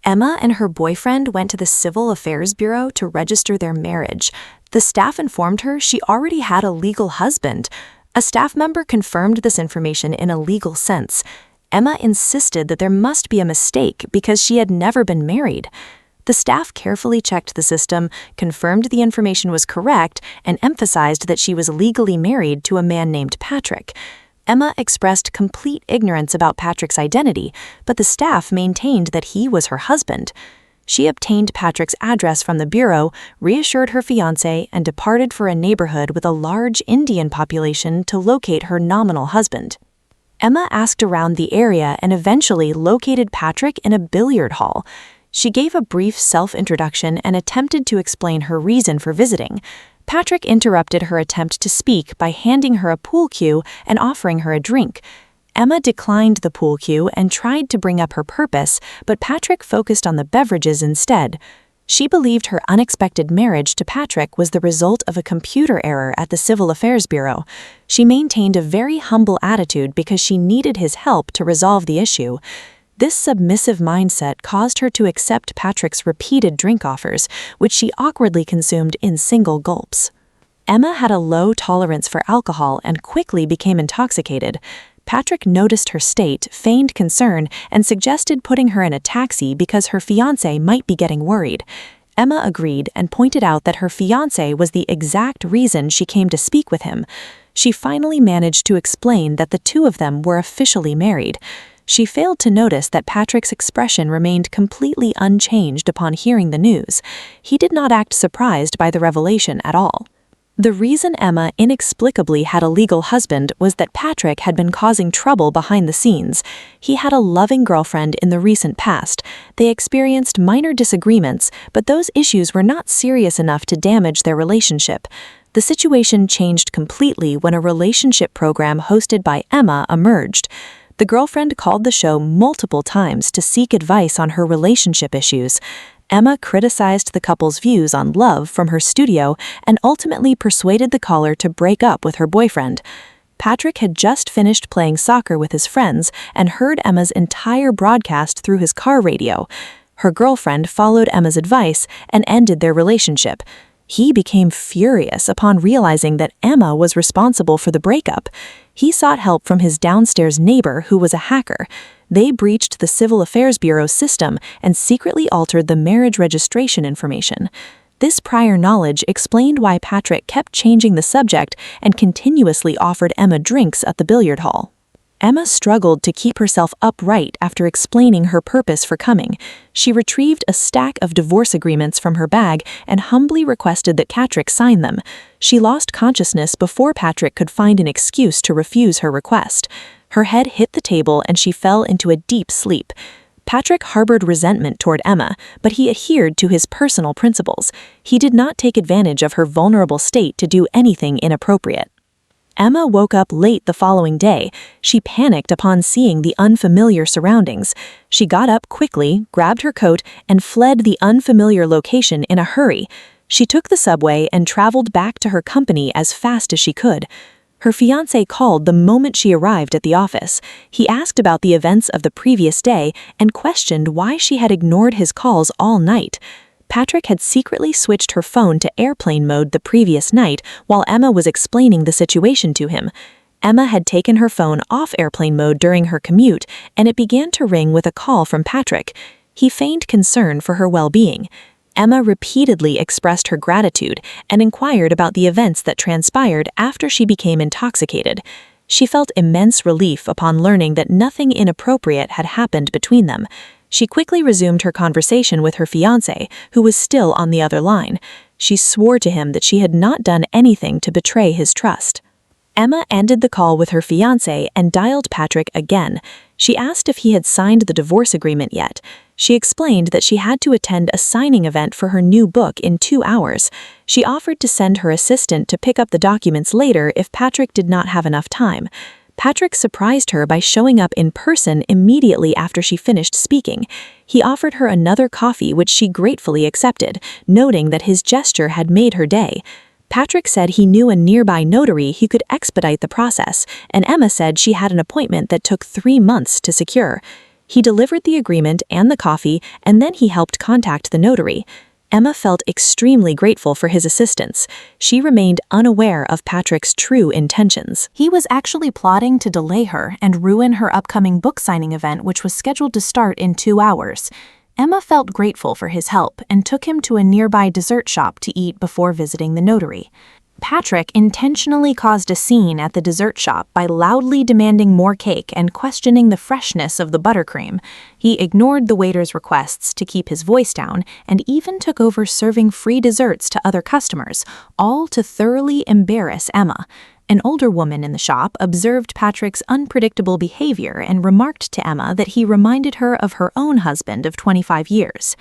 Emma and her boyfriend went to the Civil Affairs Bureau to register their marriage. The staff informed her she already had a legal husband. A staff member confirmed this information in a legal sense. Emma insisted that there must be a mistake because she had never been married. The staff carefully checked the system, confirmed the information was correct, and emphasized that she was legally married to a man named Patrick. Emma expressed complete ignorance about Patrick's identity, but the staff maintained that he was her husband. She obtained Patrick's address from the bureau, reassured her fiancé, and departed for a neighborhood with a large Indian population to locate her nominal husband. Emma asked around the area and eventually located Patrick in a billiard hall. She gave a brief self-introduction and attempted to explain her reason for visiting. Patrick interrupted her attempt to speak by handing her a pool cue and offering her a drink. Emma declined the pool cue and tried to bring up her purpose, but Patrick focused on the beverages instead. She believed her unexpected marriage to Patrick was the result of a computer error at the Civil Affairs Bureau. She maintained a very humble attitude because she needed his help to resolve the issue. This submissive mindset caused her to accept Patrick's repeated drink offers, which she awkwardly consumed in single gulps. Emma had a low tolerance for alcohol and quickly became intoxicated. Patrick noticed her state, feigned concern, and suggested putting her in a taxi because her fiancé might be getting worried. Emma agreed and pointed out that her fiancé was the exact reason she came to speak with him. She finally managed to explain that the two of them were officially married. She failed to notice that Patrick's expression remained completely unchanged upon hearing the news. He did not act surprised by the revelation at all. The reason Emma inexplicably had a legal husband was that Patrick had been causing trouble behind the scenes. He had a loving girlfriend in the recent past. They experienced minor disagreements, but those issues were not serious enough to damage their relationship. The situation changed completely when a relationship program hosted by Emma emerged. The girlfriend called the show multiple times to seek advice on her relationship issues. Emma criticized the couple's views on love from her studio and ultimately persuaded the caller to break up with her boyfriend. Patrick had just finished playing soccer with his friends and heard Emma's entire broadcast through his car radio. Her girlfriend followed Emma's advice and ended their relationship. He became furious upon realizing that Emma was responsible for the breakup. He sought help from his downstairs neighbor, who was a hacker. They breached the Civil Affairs Bureau's system and secretly altered the marriage registration information. This prior knowledge explained why Patrick kept changing the subject and continuously offered Emma drinks at the billiard hall. Emma struggled to keep herself upright after explaining her purpose for coming. She retrieved a stack of divorce agreements from her bag and humbly requested that Patrick sign them. She lost consciousness before Patrick could find an excuse to refuse her request. Her head hit the table and she fell into a deep sleep. Patrick harbored resentment toward Emma, but he adhered to his personal principles. He did not take advantage of her vulnerable state to do anything inappropriate. Emma woke up late the following day. She panicked upon seeing the unfamiliar surroundings. She got up quickly, grabbed her coat, and fled the unfamiliar location in a hurry. She took the subway and traveled back to her company as fast as she could. Her fiancé called the moment she arrived at the office. He asked about the events of the previous day and questioned why she had ignored his calls all night. Patrick had secretly switched her phone to airplane mode the previous night while Emma was explaining the situation to him. Emma had taken her phone off airplane mode during her commute, and it began to ring with a call from Patrick. He feigned concern for her well-being. Emma repeatedly expressed her gratitude and inquired about the events that transpired after she became intoxicated. She felt immense relief upon learning that nothing inappropriate had happened between them. She quickly resumed her conversation with her fiancé, who was still on the other line. She swore to him that she had not done anything to betray his trust. Emma ended the call with her fiancé and dialed Patrick again. She asked if he had signed the divorce agreement yet. She explained that she had to attend a signing event for her new book in 2 hours. She offered to send her assistant to pick up the documents later if Patrick did not have enough time. Patrick surprised her by showing up in person immediately after she finished speaking. He offered her another coffee, which she gratefully accepted, noting that his gesture had made her day. Patrick said he knew a nearby notary who could expedite the process, and Emma said she had an appointment that took 3 months to secure. He delivered the agreement and the coffee, and then he helped contact the notary. Emma felt extremely grateful for his assistance. She remained unaware of Patrick's true intentions. He was actually plotting to delay her and ruin her upcoming book signing event, which was scheduled to start in 2 hours. Emma felt grateful for his help and took him to a nearby dessert shop to eat before visiting the notary. Patrick intentionally caused a scene at the dessert shop by loudly demanding more cake and questioning the freshness of the buttercream. He ignored the waiter's requests to keep his voice down and even took over serving free desserts to other customers, all to thoroughly embarrass Emma. An older woman in the shop observed Patrick's unpredictable behavior and remarked to Emma that he reminded her of her own husband of 25 years.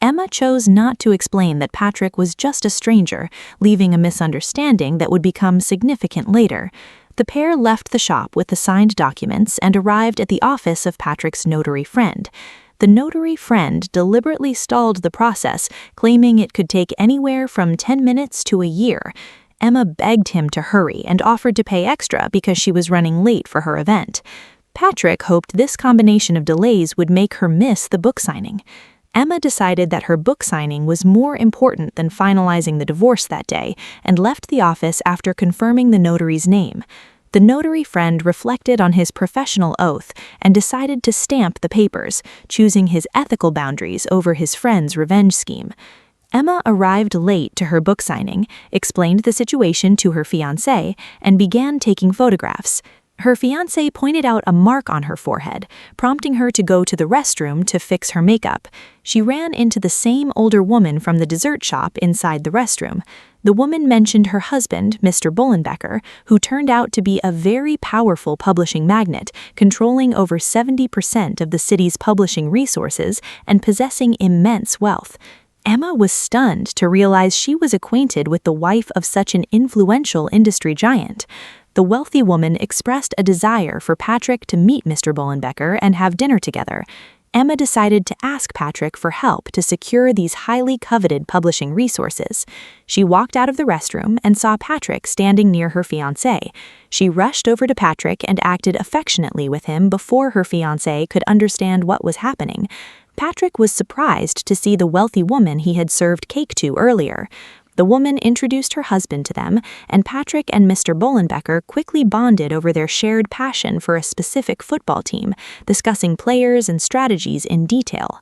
Emma chose not to explain that Patrick was just a stranger, leaving a misunderstanding that would become significant later. The pair left the shop with the signed documents and arrived at the office of Patrick's notary friend. The notary friend deliberately stalled the process, claiming it could take anywhere from 10 minutes to a year. Emma begged him to hurry and offered to pay extra because she was running late for her event. Patrick hoped this combination of delays would make her miss the book signing. Emma decided that her book signing was more important than finalizing the divorce that day and left the office after confirming the notary's name. The notary friend reflected on his professional oath and decided to stamp the papers, choosing his ethical boundaries over his friend's revenge scheme. Emma arrived late to her book signing, explained the situation to her fiancé, and began taking photographs. Her fiancé pointed out a mark on her forehead, prompting her to go to the restroom to fix her makeup. She ran into the same older woman from the dessert shop inside the restroom. The woman mentioned her husband, Mr. Bullenbecker, who turned out to be a very powerful publishing magnate, controlling over 70% of the city's publishing resources and possessing immense wealth. Emma was stunned to realize she was acquainted with the wife of such an influential industry giant. The wealthy woman expressed a desire for Patrick to meet Mr. Bullenbecker and have dinner together. Emma decided to ask Patrick for help to secure these highly coveted publishing resources. She walked out of the restroom and saw Patrick standing near her fiancé. She rushed over to Patrick and acted affectionately with him before her fiancé could understand what was happening. Patrick was surprised to see the wealthy woman he had served cake to earlier. The woman introduced her husband to them, and Patrick and Mr. Bullenbecker quickly bonded over their shared passion for a specific football team, discussing players and strategies in detail.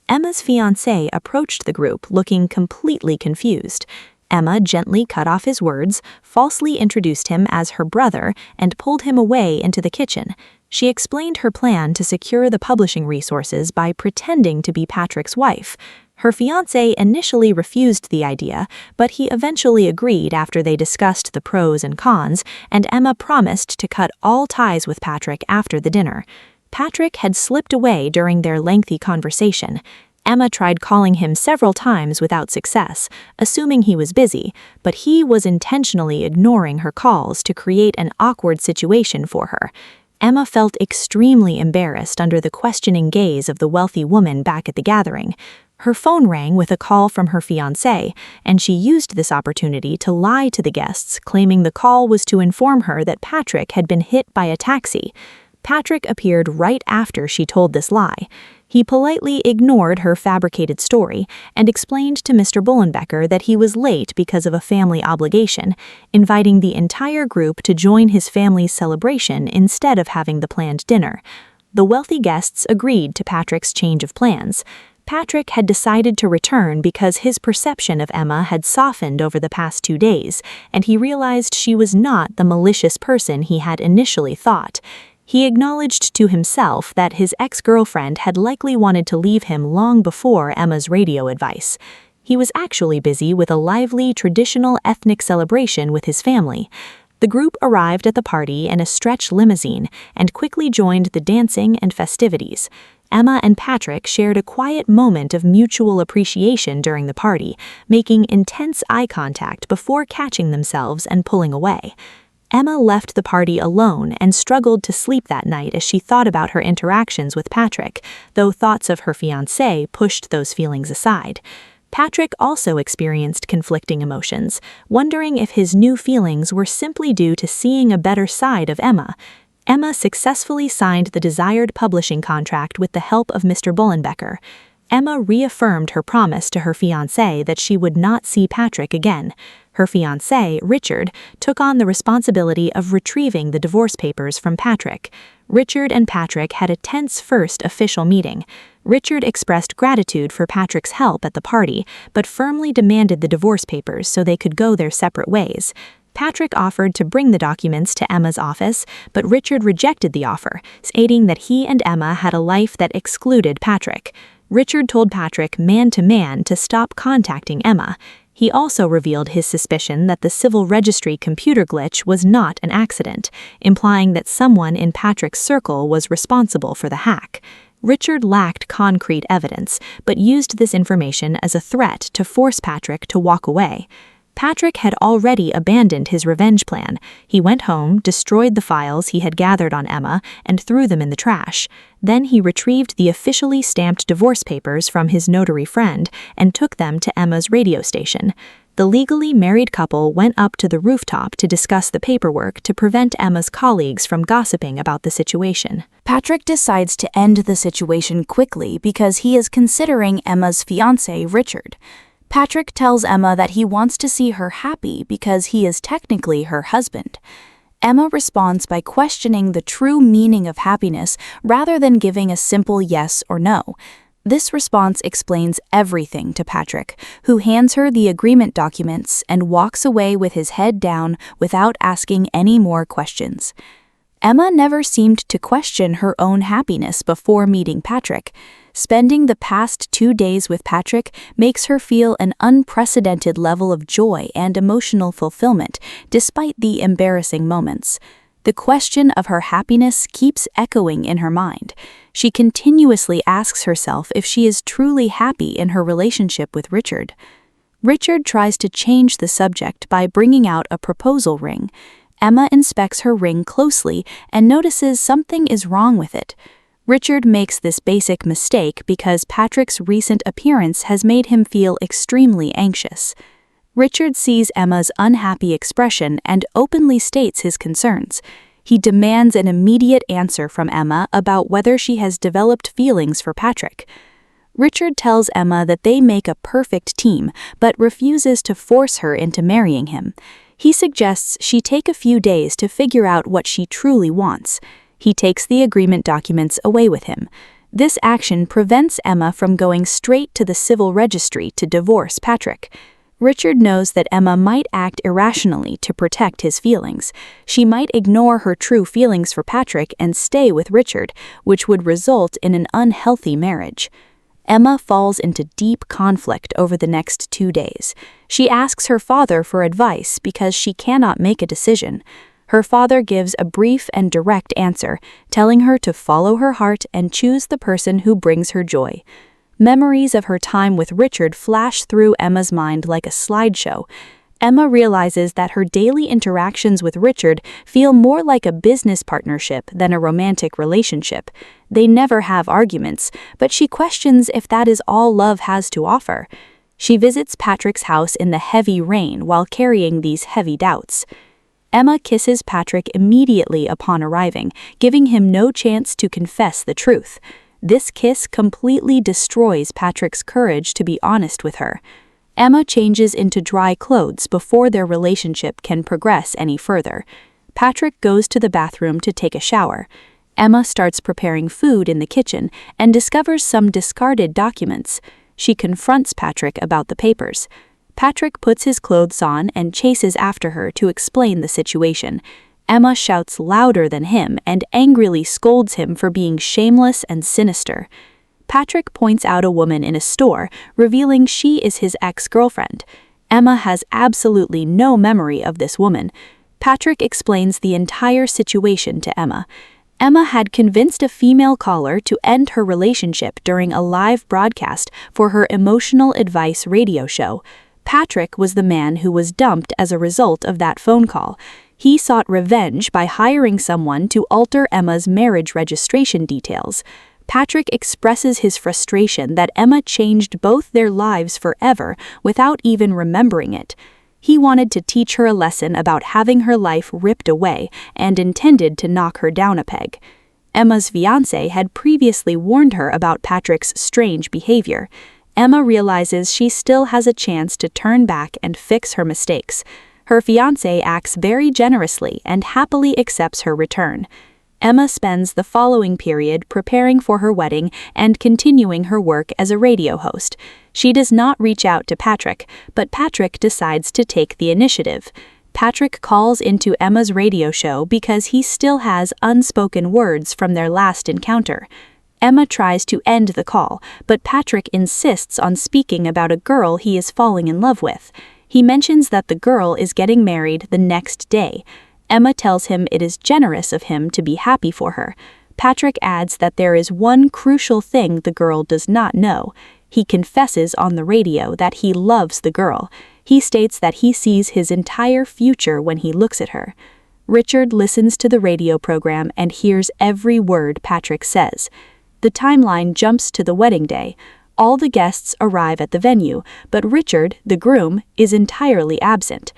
Emma's fiancé approached the group looking completely confused. Emma gently cut off his words, falsely introduced him as her brother, and pulled him away into the kitchen. She explained her plan to secure the publishing resources by pretending to be Patrick's wife. Her fiancé initially refused the idea, but he eventually agreed after they discussed the pros and cons, and Emma promised to cut all ties with Patrick after the dinner. Patrick had slipped away during their lengthy conversation. Emma tried calling him several times without success, assuming he was busy, but he was intentionally ignoring her calls to create an awkward situation for her. Emma felt extremely embarrassed under the questioning gaze of the wealthy woman back at the gathering. Her phone rang with a call from her fiancé, and she used this opportunity to lie to the guests, claiming the call was to inform her that Patrick had been hit by a taxi. Patrick appeared right after she told this lie. He politely ignored her fabricated story and explained to Mr. Bullenbecker that he was late because of a family obligation, inviting the entire group to join his family's celebration instead of having the planned dinner. The wealthy guests agreed to Patrick's change of plans. Patrick had decided to return because his perception of Emma had softened over the past 2 days, and he realized she was not the malicious person he had initially thought. He acknowledged to himself that his ex-girlfriend had likely wanted to leave him long before Emma's radio advice. He was actually busy with a lively, traditional ethnic celebration with his family. The group arrived at the party in a stretch limousine and quickly joined the dancing and festivities. Emma and Patrick shared a quiet moment of mutual appreciation during the party, making intense eye contact before catching themselves and pulling away. Emma left the party alone and struggled to sleep that night as she thought about her interactions with Patrick, though thoughts of her fiancé pushed those feelings aside. Patrick also experienced conflicting emotions, wondering if his new feelings were simply due to seeing a better side of Emma. Emma successfully signed the desired publishing contract with the help of Mr. Bullenbecker. Emma reaffirmed her promise to her fiancé that she would not see Patrick again. Her fiancé, Richard, took on the responsibility of retrieving the divorce papers from Patrick. Richard and Patrick had a tense first official meeting. Richard expressed gratitude for Patrick's help at the party, but firmly demanded the divorce papers so they could go their separate ways. Patrick offered to bring the documents to Emma's office, but Richard rejected the offer, stating that he and Emma had a life that excluded Patrick. Richard told Patrick man-to-man to stop contacting Emma. He also revealed his suspicion that the civil registry computer glitch was not an accident, implying that someone in Patrick's circle was responsible for the hack. Richard lacked concrete evidence, but used this information as a threat to force Patrick to walk away. Patrick had already abandoned his revenge plan. He went home, destroyed the files he had gathered on Emma, and threw them in the trash. Then he retrieved the officially stamped divorce papers from his notary friend and took them to Emma's radio station. The legally married couple went up to the rooftop to discuss the paperwork to prevent Emma's colleagues from gossiping about the situation. Patrick decides to end the situation quickly because he is considering Emma's fiancé, Richard. Patrick tells Emma that he wants to see her happy because he is technically her husband. Emma responds by questioning the true meaning of happiness rather than giving a simple yes or no. This response explains everything to Patrick, who hands her the agreement documents and walks away with his head down without asking any more questions. Emma never seemed to question her own happiness before meeting Patrick. Spending the past 2 days with Patrick makes her feel an unprecedented level of joy and emotional fulfillment, despite the embarrassing moments. The question of her happiness keeps echoing in her mind. She continuously asks herself if she is truly happy in her relationship with Richard. Richard tries to change the subject by bringing out a proposal ring. Emma inspects her ring closely and notices something is wrong with it. Richard makes this basic mistake because Patrick's recent appearance has made him feel extremely anxious. Richard sees Emma's unhappy expression and openly states his concerns. He demands an immediate answer from Emma about whether she has developed feelings for Patrick. Richard tells Emma that they make a perfect team, but refuses to force her into marrying him. He suggests she take a few days to figure out what she truly wants. He takes the agreement documents away with him. This action prevents Emma from going straight to the civil registry to divorce Patrick. Richard knows that Emma might act irrationally to protect his feelings. She might ignore her true feelings for Patrick and stay with Richard, which would result in an unhealthy marriage. Emma falls into deep conflict over the next 2 days. She asks her father for advice because she cannot make a decision. Her father gives a brief and direct answer, telling her to follow her heart and choose the person who brings her joy. Memories of her time with Richard flash through Emma's mind like a slideshow. Emma realizes that her daily interactions with Richard feel more like a business partnership than a romantic relationship. They never have arguments, but she questions if that is all love has to offer. She visits Patrick's house in the heavy rain while carrying these heavy doubts. Emma kisses Patrick immediately upon arriving, giving him no chance to confess the truth. This kiss completely destroys Patrick's courage to be honest with her. Emma changes into dry clothes before their relationship can progress any further. Patrick goes to the bathroom to take a shower. Emma starts preparing food in the kitchen and discovers some discarded documents. She confronts Patrick about the papers. Patrick puts his clothes on and chases after her to explain the situation. Emma shouts louder than him and angrily scolds him for being shameless and sinister. Patrick points out a woman in a store, revealing she is his ex-girlfriend. Emma has absolutely no memory of this woman. Patrick explains the entire situation to Emma. Emma had convinced a female caller to end her relationship during a live broadcast for her emotional advice radio show. Patrick was the man who was dumped as a result of that phone call. He sought revenge by hiring someone to alter Emma's marriage registration details. Patrick expresses his frustration that Emma changed both their lives forever without even remembering it. He wanted to teach her a lesson about having her life ripped away and intended to knock her down a peg. Emma's fiancé had previously warned her about Patrick's strange behavior. Emma realizes she still has a chance to turn back and fix her mistakes. Her fiancé acts very generously and happily accepts her return. Emma spends the following period preparing for her wedding and continuing her work as a radio host. She does not reach out to Patrick, but Patrick decides to take the initiative. Patrick calls into Emma's radio show because he still has unspoken words from their last encounter. Emma tries to end the call, but Patrick insists on speaking about a girl he is falling in love with. He mentions that the girl is getting married the next day. Emma tells him it is generous of him to be happy for her. Patrick adds that there is one crucial thing the girl does not know. He confesses on the radio that he loves the girl. He states that he sees his entire future when he looks at her. Richard listens to the radio program and hears every word Patrick says. The timeline jumps to the wedding day. All the guests arrive at the venue, but Richard, the groom, is entirely absent.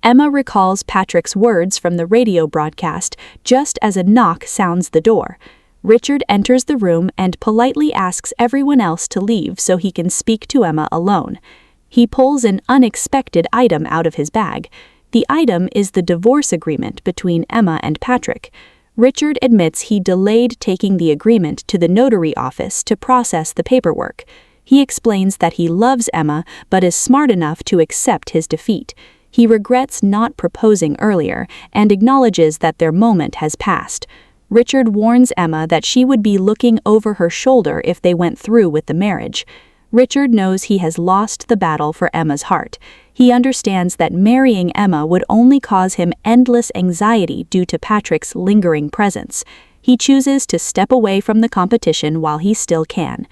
Emma recalls Patrick's words from the radio broadcast just as a knock sounds the door. Richard enters the room and politely asks everyone else to leave so he can speak to Emma alone. He pulls an unexpected item out of his bag. The item is the divorce agreement between Emma and Patrick. Richard admits he delayed taking the agreement to the notary office to process the paperwork. He explains that he loves Emma but is smart enough to accept his defeat. He regrets not proposing earlier and acknowledges that their moment has passed. Richard warns Emma that she would be looking over her shoulder if they went through with the marriage. Richard knows he has lost the battle for Emma's heart. He understands that marrying Emma would only cause him endless anxiety due to Patrick's lingering presence. He chooses to step away from the competition while he still can.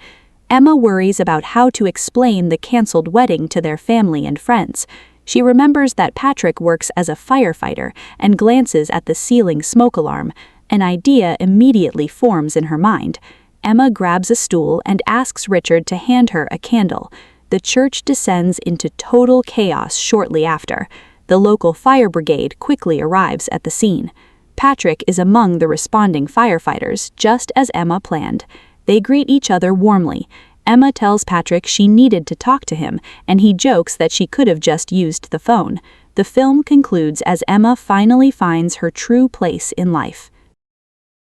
Emma worries about how to explain the canceled wedding to their family and friends. She remembers that Patrick works as a firefighter and glances at the ceiling smoke alarm. An idea immediately forms in her mind. Emma grabs a stool and asks Richard to hand her a candle. The church descends into total chaos shortly after. The local fire brigade quickly arrives at the scene. Patrick is among the responding firefighters, just as Emma planned. They greet each other warmly. Emma tells Patrick she needed to talk to him, and he jokes that she could have just used the phone. The film concludes as Emma finally finds her true place in life.